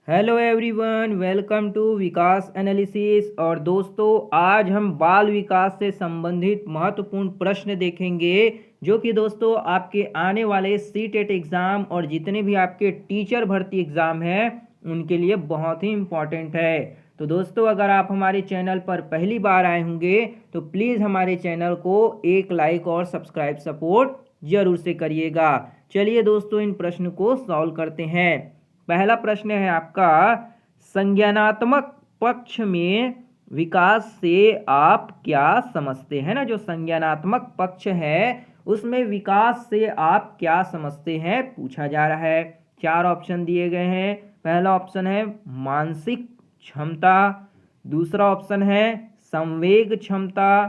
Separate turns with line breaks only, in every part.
Hello everyone, welcome to Vikas analysis. और दोस्तों, आज हम बाल विकास से संबंधित महत्वपूर्ण प्रश्न देखेंगे जो कि दोस्तों आपके आने वाले सीटेट एग्ज़ाम और जितने भी आपके टीचर भर्ती एग्ज़ाम हैं उनके लिए बहुत ही इम्पॉर्टेंट है। तो दोस्तों, अगर आप हमारे चैनल पर पहली बार आए होंगे तो प्लीज़ हमारे चैनल को एक लाइक और सब्सक्राइब सपोर्ट ज़रूर से करिएगा। चलिए दोस्तों, इन प्रश्न को सॉल्व करते हैं। पहला प्रश्न है आपका, संज्ञानात्मक पक्ष में विकास से आप क्या समझते हैं ना। जो संज्ञानात्मक पक्ष है उसमें विकास से आप क्या समझते हैं पूछा जा रहा है। चार ऑप्शन दिए गए हैं। पहला ऑप्शन है मानसिक क्षमता, दूसरा ऑप्शन है संवेग क्षमता,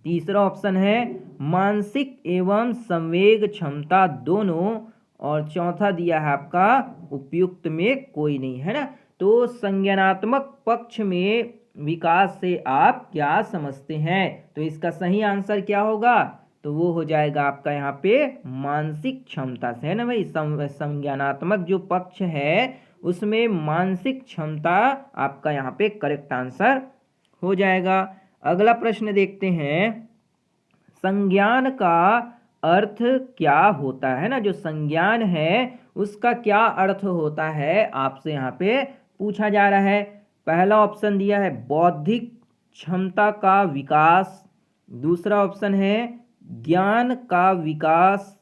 तीसरा ऑप्शन है मानसिक एवं संवेग क्षमता दोनों, और चौथा दिया है आपका उपयुक्त में कोई नहीं, है ना। तो संज्ञानात्मक पक्ष में विकास से आप क्या समझते हैं, तो इसका सही आंसर क्या होगा, तो वो हो जाएगा आपका यहाँ पे मानसिक क्षमता से, है ना भाई। संज्ञानात्मक जो पक्ष है उसमें मानसिक क्षमता आपका यहाँ पे करेक्ट आंसर हो जाएगा। अगला प्रश्न देखते हैं, संज्ञान का अर्थ क्या होता है ना। जो संज्ञान है उसका क्या अर्थ होता है आपसे यहाँ पे पूछा जा रहा है। पहला ऑप्शन दिया है बौद्धिक क्षमता का विकास, दूसरा ऑप्शन है ज्ञान का विकास,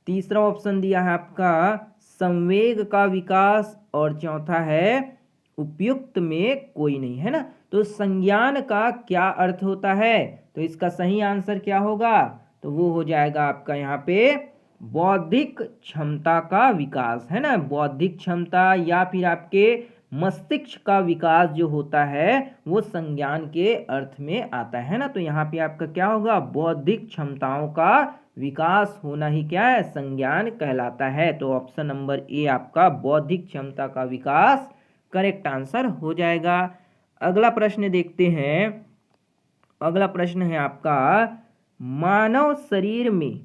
तीसरा ऑप्शन दिया है आपका संवेग का विकास, और चौथा है उपयुक्त में कोई नहीं, है ना। तो संज्ञान का क्या अर्थ होता है, तो इसका सही आंसर क्या होगा, तो वो हो जाएगा आपका यहाँ पे बौद्धिक क्षमता का विकास, है ना। बौद्धिक क्षमता या फिर आपके मस्तिष्क का विकास जो होता है वो संज्ञान के अर्थ में आता है ना। तो यहाँ पे आपका क्या होगा, बौद्धिक क्षमताओं का विकास होना ही क्या है, संज्ञान कहलाता है। तो ऑप्शन नंबर ए आपका बौद्धिक क्षमता का विकास करेक्ट आंसर हो जाएगा। अगला प्रश्न देखते हैं। अगला प्रश्न है आपका, मानव शरीर में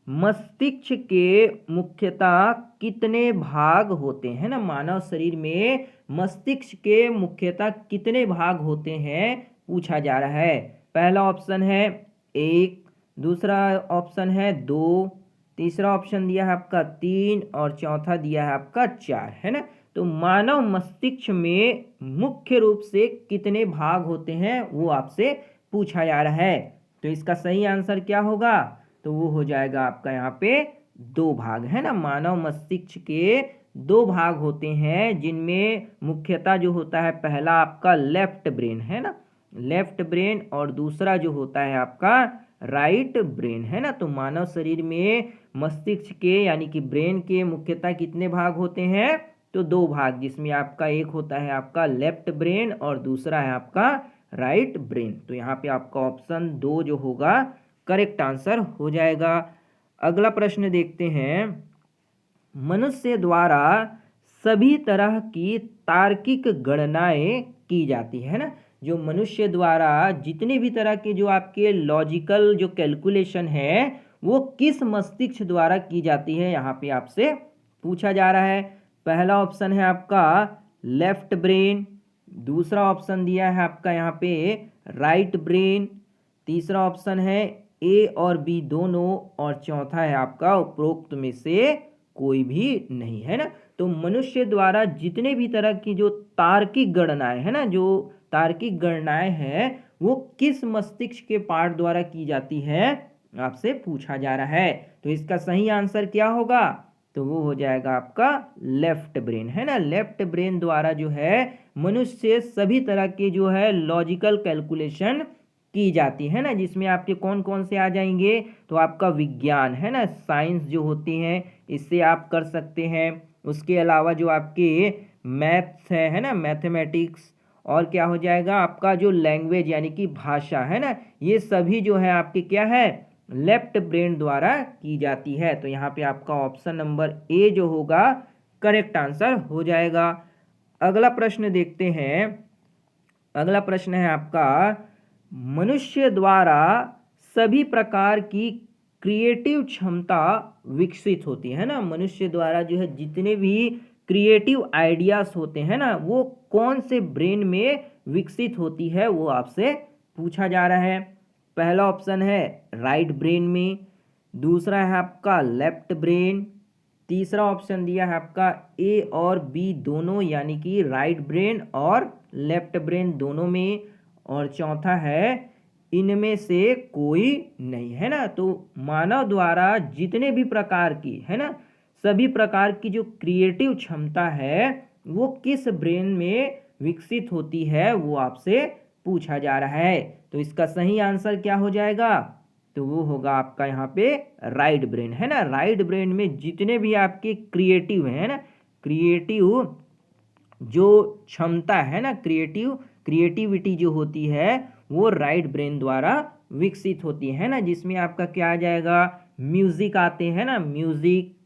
मस्तिष्क के मुख्यतः कितने भाग होते हैं ना। मानव शरीर में मस्तिष्क के मुख्यतः कितने भाग होते हैं पूछा जा रहा है। पहला ऑप्शन है एक, दूसरा ऑप्शन है दो, तीसरा ऑप्शन दिया है आपका तीन, और चौथा दिया है आपका चार, है ना। तो मानव मस्तिष्क में मुख्य रूप से कितने भाग होते हैं वो आपसे पूछा जा रहा है। तो इसका सही आंसर क्या होगा, तो वो हो जाएगा आपका यहाँ पे दो भाग, है ना। मानव मस्तिष्क के दो भाग होते हैं जिनमें मुख्यतः जो होता है पहला आपका लेफ्ट ब्रेन, है ना, लेफ्ट ब्रेन, और दूसरा जो होता है आपका राइट ब्रेन, है ना। तो मानव शरीर में मस्तिष्क के यानी कि ब्रेन के मुख्यतः कितने भाग होते हैं, तो दो भाग, जिसमें आपका एक होता है आपका लेफ्ट ब्रेन और दूसरा है आपका राइट ब्रेन। तो यहाँ पे आपका ऑप्शन दो जो होगा करेक्ट आंसर हो जाएगा। अगला प्रश्न देखते हैं, मनुष्य द्वारा सभी तरह की तार्किक गणनाएं की जाती है ना। जो मनुष्य द्वारा जितने भी तरह के जो आपके लॉजिकल जो कैलकुलेशन है वो किस मस्तिष्क द्वारा की जाती है यहाँ पे आपसे पूछा जा रहा है। पहला ऑप्शन है आपका लेफ्ट ब्रेन, दूसरा ऑप्शन दिया है आपका यहाँ पे राइट ब्रेन, तीसरा ऑप्शन है ए और बी दोनों, और चौथा है आपका उपरोक्त में से कोई भी नहीं, है ना। तो मनुष्य द्वारा जितने भी तरह की जो तार्किक गणनाएं है ना, जो तार्किक गणनाएं हैं वो किस मस्तिष्क के पार्ट द्वारा की जाती है आपसे पूछा जा रहा है। तो इसका सही आंसर क्या होगा, तो वो हो जाएगा आपका लेफ्ट ब्रेन, है ना। लेफ्ट ब्रेन द्वारा जो है मनुष्य सभी तरह के जो है लॉजिकल कैलकुलेशन की जाती है ना, जिसमें आपके कौन कौन से आ जाएंगे, तो आपका विज्ञान, है ना, साइंस जो होती हैं इससे आप कर सकते हैं। उसके अलावा जो आपके मैथ्स है ना, मैथमेटिक्स, और क्या हो जाएगा आपका जो लैंग्वेज यानी कि भाषा, है ना, ये सभी जो है आपके क्या है लेफ्ट ब्रेन द्वारा की जाती है। तो यहाँ पे आपका ऑप्शन नंबर ए जो होगा करेक्ट आंसर हो जाएगा। अगला प्रश्न देखते हैं। अगला प्रश्न है आपका, मनुष्य द्वारा सभी प्रकार की क्रिएटिव क्षमता विकसित होती है ना। मनुष्य द्वारा जो है जितने भी क्रिएटिव आइडियाज होते हैं ना, वो कौन से ब्रेन में विकसित होती है, वो आपसे पूछा जा रहा है। पहला ऑप्शन है राइट ब्रेन में, दूसरा है आपका लेफ्ट ब्रेन, तीसरा ऑप्शन दिया है आपका ए और बी दोनों, यानी कि राइट ब्रेन और लेफ्ट ब्रेन दोनों में, और चौथा है इनमें से कोई नहीं, है ना। तो मानव द्वारा जितने भी प्रकार की, है ना, सभी प्रकार की जो क्रिएटिव क्षमता है वो किस ब्रेन में विकसित होती है, वो आपसे पूछा जा रहा है। तो इसका सही आंसर क्या हो जाएगा, तो वो होगा आपका यहाँ पे राइट ब्रेन, है ना। राइट ब्रेन में जितने भी आपके क्रिएटिव है ना, क्रिएटिव जो क्षमता है ना, क्रिएटिविटी जो होती है वो राइट ब्रेन द्वारा विकसित होती है ना, जिसमें आपका क्या आ जाएगा, म्यूजिक आते हैं ना, म्यूजिक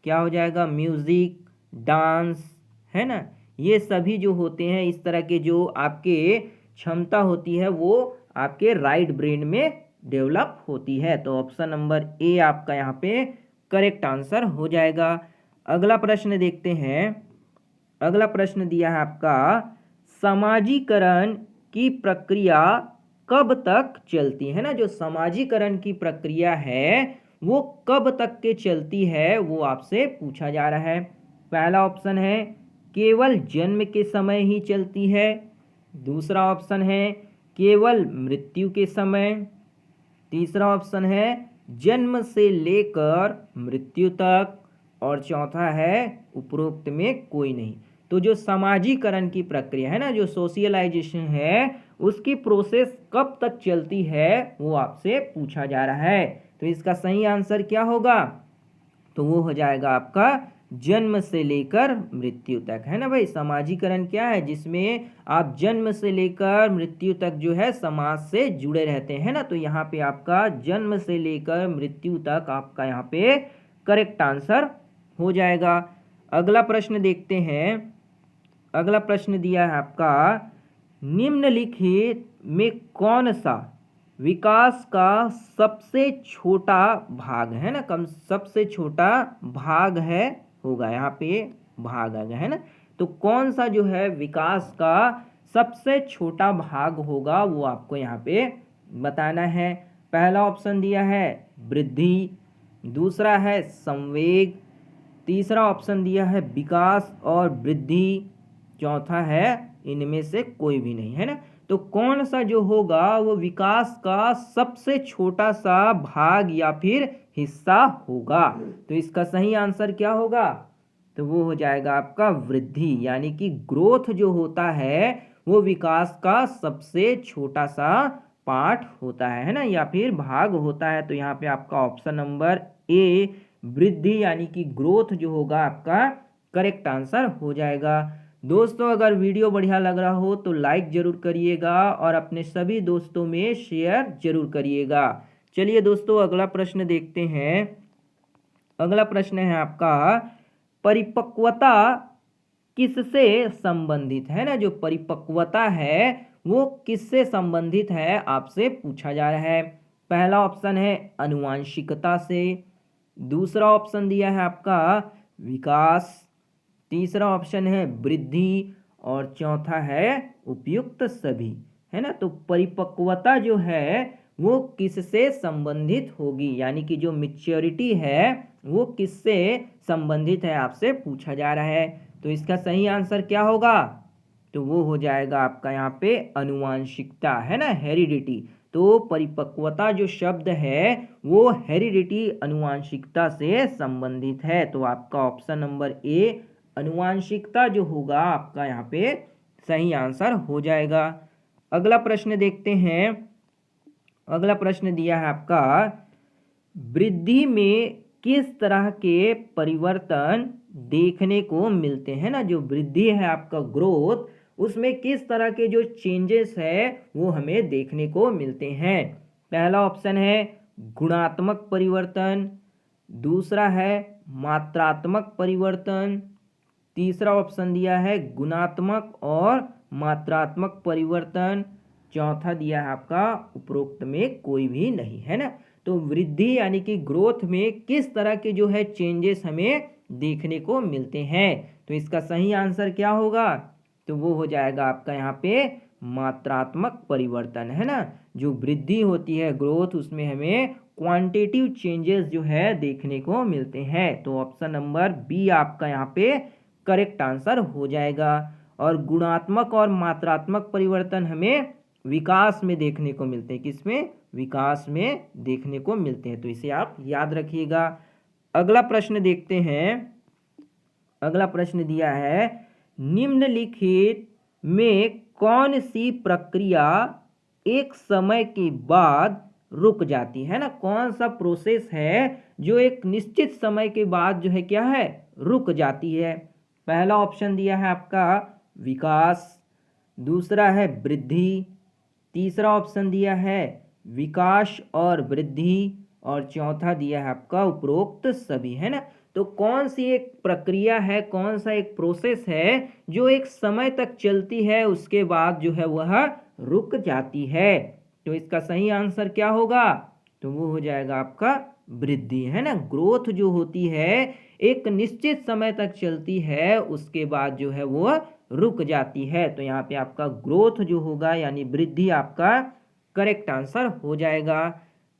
क्या हो जाएगा, म्यूजिक, डांस, है ना, ये सभी जो होते हैं इस तरह के जो आपके क्षमता होती है वो आपके राइट ब्रेन में डेवलप होती है। तो ऑप्शन नंबर ए आपका यहाँ पे करेक्ट आंसर हो जाएगा। अगला प्रश्न देखते हैं। अगला प्रश्न दिया है आपका, समाजीकरण की प्रक्रिया कब तक चलती है ना। जो समाजीकरण की प्रक्रिया है वो कब तक के चलती है, वो आपसे पूछा जा रहा है। पहला ऑप्शन है केवल जन्म के समय ही चलती है, दूसरा ऑप्शन है केवल मृत्यु के समय, तीसरा ऑप्शन है जन्म से लेकर मृत्यु तक, और चौथा है उपरोक्त में कोई नहीं। तो जो समाजीकरण की प्रक्रिया है ना, जो सोशलाइजेशन है, उसकी प्रोसेस कब तक चलती है वो आपसे पूछा जा रहा है। तो इसका सही आंसर क्या होगा, तो वो हो जाएगा आपका जन्म से लेकर मृत्यु तक, है ना भाई। समाजीकरण क्या है, जिसमें आप जन्म से लेकर मृत्यु तक जो है समाज से जुड़े रहते हैं ना। तो यहाँ पे आपका जन्म से लेकर मृत्यु तक आपका यहाँ पे करेक्ट आंसर हो जाएगा। अगला प्रश्न देखते हैं। अगला प्रश्न दिया है आपका, निम्नलिखित में कौन सा विकास का सबसे छोटा भाग है ना, कम सबसे छोटा भाग है होगा, यहाँ पे भाग आ गया, है ना। तो कौन सा जो है विकास का सबसे छोटा भाग होगा, वो आपको यहाँ पे बताना है। पहला ऑप्शन दिया है वृद्धि, दूसरा है संवेग, तीसरा ऑप्शन दिया है विकास और वृद्धि, चौथा है इनमें से कोई भी नहीं, है ना। तो कौन सा जो होगा वो विकास का सबसे छोटा सा भाग या फिर हिस्सा होगा, तो इसका सही आंसर क्या होगा, तो वो हो जाएगा आपका वृद्धि, यानी कि ग्रोथ जो होता है वो विकास का सबसे छोटा सा पार्ट होता है ना, या फिर भाग होता है। तो यहाँ पे आपका ऑप्शन नंबर ए वृद्धि यानी कि ग्रोथ जो होगा आपका करेक्ट आंसर हो जाएगा। दोस्तों अगर वीडियो बढ़िया लग रहा हो तो लाइक जरूर करिएगा और अपने सभी दोस्तों में शेयर जरूर करिएगा। चलिए दोस्तों अगला प्रश्न देखते हैं। अगला प्रश्न है आपका, परिपक्वता किससे संबंधित है ना। जो परिपक्वता है वो किससे संबंधित है आपसे पूछा जा रहा है। पहला ऑप्शन है आनुवांशिकता से, दूसरा ऑप्शन दिया है आपका विकास, तीसरा ऑप्शन है वृद्धि, और चौथा है उपयुक्त सभी, है ना। तो परिपक्वता जो है वो किससे संबंधित होगी, यानी कि जो मैच्योरिटी है वो किससे संबंधित है आपसे पूछा जा रहा है। तो इसका सही आंसर क्या होगा, तो वो हो जाएगा आपका यहाँ पे आनुवांशिकता, है ना, हेरिडिटी। तो परिपक्वता जो शब्द है वो हेरिडिटी आनुवांशिकता से संबंधित है। तो आपका ऑप्शन नंबर ए आनुवांशिकता जो होगा आपका यहाँ पे सही आंसर हो जाएगा। अगला प्रश्न देखते हैं। अगला प्रश्न दिया है आपका, वृद्धि में किस तरह के परिवर्तन देखने को मिलते हैं ना। जो वृद्धि है आपका ग्रोथ, उसमें किस तरह के जो चेंजेस है वो हमें देखने को मिलते हैं। पहला ऑप्शन है गुणात्मक परिवर्तन, दूसरा है मात्रात्मक परिवर्तन, तीसरा ऑप्शन दिया है गुणात्मक और मात्रात्मक परिवर्तन, चौथा दिया है आपका उपरोक्त में कोई भी नहीं, है ना। तो वृद्धि यानी कि ग्रोथ में किस तरह के जो है चेंजेस हमें देखने को मिलते हैं। तो इसका सही आंसर क्या होगा? तो वो हो जाएगा आपका यहाँ पे मात्रात्मक परिवर्तन, है ना। जो वृद्धि होती है ग्रोथ, उसमें हमें क्वांटिटेटिव चेंजेस जो है देखने को मिलते हैं। तो ऑप्शन नंबर बी आपका यहाँ पे करेक्ट आंसर हो जाएगा। और गुणात्मक और मात्रात्मक परिवर्तन हमें विकास में देखने को मिलते हैं। किसमें? विकास में देखने को मिलते हैं। तो इसे आप याद रखिएगा। अगला प्रश्न देखते हैं। अगला प्रश्न दिया है, निम्नलिखित में कौन सी प्रक्रिया एक समय के बाद रुक जाती है ना। कौन सा प्रोसेस है जो एक निश्चित समय के बाद जो है क्या है, रुक जाती है। पहला ऑप्शन दिया है आपका विकास, दूसरा है वृद्धि, तीसरा ऑप्शन दिया है विकास और वृद्धि, और चौथा दिया है आपका उपरोक्त सभी, है ना। तो कौन सी एक प्रक्रिया है, कौन सा एक प्रोसेस है जो एक समय तक चलती है, उसके बाद जो है वह रुक जाती है। तो इसका सही आंसर क्या होगा? तो वो हो जाएगा आपका वृद्धि, है ना। ग्रोथ जो होती है एक निश्चित समय तक चलती है, उसके बाद जो है वो रुक जाती है। तो यहाँ पे आपका ग्रोथ जो होगा यानी वृद्धि आपका करेक्ट आंसर हो जाएगा।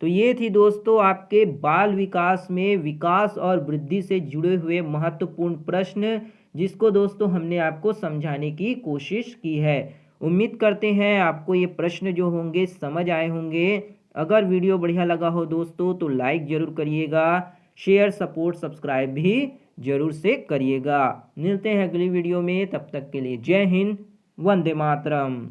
तो ये थी दोस्तों आपके बाल विकास में विकास और वृद्धि से जुड़े हुए महत्वपूर्ण प्रश्न, जिसको दोस्तों हमने आपको समझाने की कोशिश की है। उम्मीद करते हैं आपको ये प्रश्न जो होंगे समझ आए होंगे। अगर वीडियो बढ़िया लगा हो दोस्तों तो लाइक ज़रूर करिएगा, शेयर सपोर्ट सब्सक्राइब भी ज़रूर से करिएगा। मिलते हैं अगली वीडियो में, तब तक के लिए जय हिंद, वंदे मातरम।